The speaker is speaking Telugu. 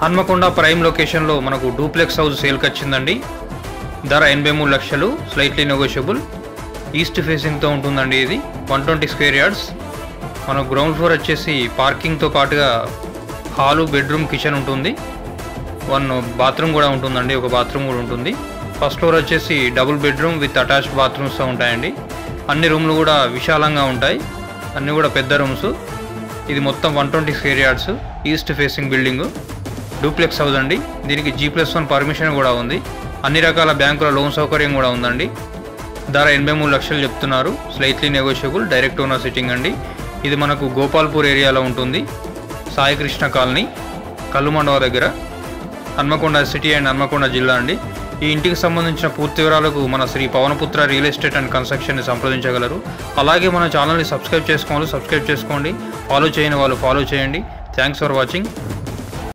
హన్మకొండ ప్రైమ్ లొకేషన్లో మనకు డూప్లెక్స్ హౌస్ సేల్కి వచ్చిందండి. ధర 83 లక్షలు, స్లైట్లీ నెగోషియబుల్. ఈస్ట్ ఫేసింగ్తో ఉంటుందండి. ఇది 120 స్క్వేర్ యార్డ్స్. మన గ్రౌండ్ ఫ్లోర్ వచ్చేసి పార్కింగ్తో పాటుగా హాలు, బెడ్రూమ్, కిచెన్ ఉంటుంది. 1 బాత్రూమ్ కూడా ఉంటుందండి, ఒక బాత్రూమ్ కూడా ఉంటుంది. ఫస్ట్ ఫ్లోర్ వచ్చేసి డబుల్ బెడ్రూమ్ విత్ అటాచ్డ్ బాత్రూమ్స్తో ఉంటాయండి. అన్ని రూమ్లు కూడా విశాలంగా ఉంటాయి, అన్నీ కూడా పెద్ద రూమ్స్. ఇది మొత్తం 120 square yards, east facing building, duplex house అండి. దీనికి G+1 పర్మిషన్ కూడా ఉంది. అన్ని రకాల బ్యాంకుల లోన్ సౌకర్యం కూడా ఉందండి. ధర 83 లక్షలు చెప్తున్నారు, slightly negotiable. Direct owner sitting అండి. ఇది మనకు గోపాల్పూర్ ఏరియాలో ఉంటుంది, సాయికృష్ణ కాలనీ, కల్లుమండవ దగ్గర, హన్మకొండ సిటీ అండ్ హన్మకొండ జిల్లా అండి. ఈ ఇంటికి సంబంధించిన పూర్తి వివరాలకు మన Sri Pavanaputra real estate and కన్స్ట్రక్షన్ని సంప్రదించగలరు. అలాగే మన ఛానల్ని సబ్స్క్రైబ్ చేసుకోండి. ఫాలో చేయని వాళ్ళు ఫాలో చేయండి. Thanks for watching.